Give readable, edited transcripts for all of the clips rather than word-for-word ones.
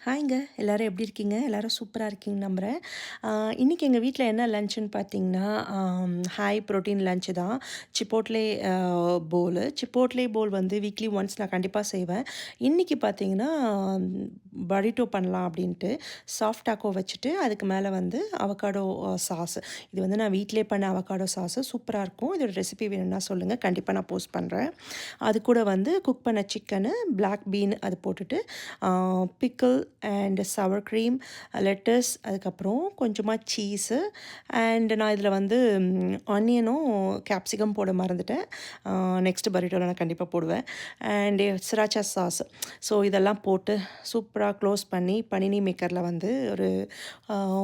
ஹாய்ங்க. எல்லாரும் எப்படி இருக்கீங்க? எல்லாரும் சூப்பரா இருக்கீங்கன்னு நம்புறேன். இன்னைக்கு எங்க வீட்ல என்ன லஞ்சுன்னு பார்த்தீங்கன்னா, ஹை புரோட்டீன் லஞ்ச் தான். சிப்போட்லே சிப்போட்லே போல் வந்து வீக்லி ஒன்ஸ் நான் கண்டிப்பா செய்வேன். இன்னைக்கு பார்த்தீங்கன்னா, பரிட்டோ பண்ணலாம் அப்படின்ட்டு, சாஃப்ட் டாக்கோ வச்சுட்டு, அதுக்கு மேல வந்து அவகாடோ சாஸ். இது வந்து நான் வீட்லயே பண்ண அவகாடோ சாஸு சூப்பரா இருக்கும். இதோட ரெசிபி வேணும்னா சொல்லுங்க. கண்டிப்பா நான் போஸ்ட் பண்றேன். அது கூட வந்து குக் பண்ண சிக்கனு, பிளாக் பீன் அது போட்டுட்டு, pickle and sour cream, lettuce, அதுக்கப்புறம் கொஞ்சமாக சீஸு அண்ட் நான் இதில் வந்து ஆனியனும் கேப்சிகம் போட மறந்துட்டேன். நெக்ஸ்ட் பரிட்டோவில் நான் கண்டிப்பாக போடுவேன். And sriracha sauce. ஸோ இதெல்லாம் போட்டு சூப்பராக க்ளோஸ் பண்ணி பனினி மேக்கரில் வந்து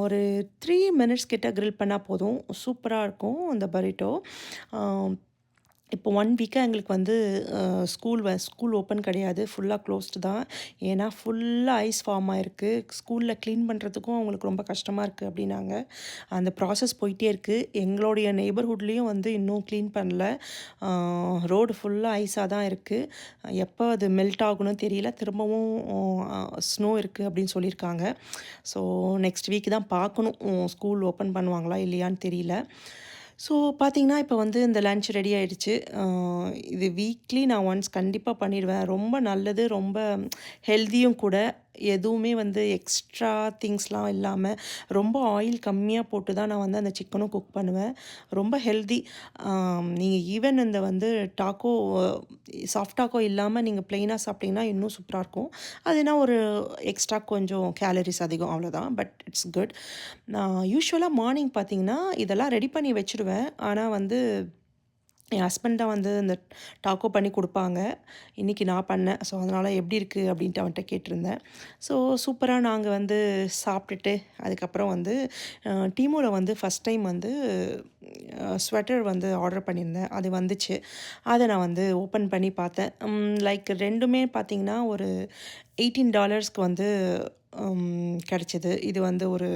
ஒரு 3 மினிட்ஸ் கிட்ட கிரில் பண்ணால் போதும். சூப்பராக இருக்கும் அந்த பரிட்டோ. இப்போ 1 வீக்கா எங்களுக்கு வந்து ஸ்கூல் ஓப்பன் கிடையாது. ஃபுல்லா க்ளோஸ்டு தான். ஏன்னா ஃபுல்லா ஐஸ் ஃபார்ம் ஆயிருக்கு. ஸ்கூல்ல கிளீன் பண்ணுறதுக்கும் அவங்களுக்கு ரொம்ப கஷ்டமா இருக்கு அப்படின்னாங்க. அந்த ப்ராசஸ் போயிட்டே இருக்கு. எங்களுடைய நெய்பர்ஹுட்லேயும் வந்து இன்னும் கிளீன் பண்ணல. ரோடு ஃபுல்லா ஐஸா தான் இருக்கு. எப்போ அது மெல்ட் ஆகும்னு தெரியல. திரும்பவும் ஸ்னோ இருக்கு அப்படின்னு சொல்லியிருக்காங்க. ஸோ நெக்ஸ்ட் வீக் தான் பார்க்கணும். ஸ்கூல் ஓப்பன் பண்ணுவாங்களா இல்லையான்னு தெரியல. ஸோ பார்த்தீங்கன்னா, இப்போ வந்து இந்த லன்ச் ரெடி ஆயிடுச்சு. இது வீக்லி நான் ஒன்ஸ் கண்டிப்பா பண்ணிடுவேன். ரொம்ப நல்லது, ரொம்ப ஹெல்தியும் கூட. எதுவுமே வந்து எக்ஸ்ட்ரா திங்ஸ்லாம் இல்லாம, ரொம்ப ஆயில் கம்மியா போட்டு தான் நான் வந்து அந்த சிக்கனும் குக் பண்ணுவேன். ரொம்ப ஹெல்தி. நீங்க ஈவன் இந்த வந்து டாக்கோ சாஃப்ட் டாக்கோ இல்லாம நீங்க பிளெயினா சாப்பிட்டீங்கன்னா இன்னும் சூப்பரா இருக்கும். அது என்ன ஒரு எக்ஸ்ட்ரா கொஞ்சம் கேலரிஸ் அதிகம் அவ்வளோதான். But it's good. நான் யூசுவலா மார்னிங் பார்த்தீங்கன்னா, இதெல்லாம் ரெடி பண்ணி வச்சுடுவேன். ஆனா வந்து என் ஹஸ்பண்ட் தான் வந்து இந்த டாக்கோ பண்ணி குடுப்பாங்க. இன்னைக்கு நான் பண்ணேன். ஸோ, அதனால எப்படி இருக்கு அப்படின்ட்டு அவன்ட்ட கேட்டிருந்தேன். ஸோ, சூப்பரா நாங்க வந்து சாப்பிட்டுட்டு, அதுக்கப்புறம் வந்து டீமோல வந்து ஃபர்ஸ்ட் டைம் வந்து ஸ்வெட்டர் வந்து ஆர்டர் பண்ணியிருந்தேன். அது வந்துச்சு. அத நான் வந்து ஓப்பன் பண்ணி பார்த்தேன். லைக் 2மே பார்த்தீங்கன்னா, ஒரு $18க்கு வந்து கிடச்சிது. இது வந்து ஒரு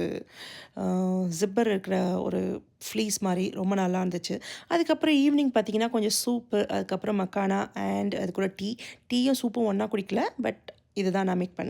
ஜிப்பர் இருக்கிற ஒரு ஃப்ளீஸ் மாரி ரொம்ப நல்லா இருந்துச்சு. அதுக்கப்புறம் ஈவினிங் பார்த்தீங்கன்னா, கொஞ்சம் சூப்பு, அதுக்கப்புறம் மக்கானா அண்ட் அது கூட டீயும் சூப்பும் ஒண்ணா குடிக்கல. பட் இதுதான் நான் மேக் பண்ணேன்.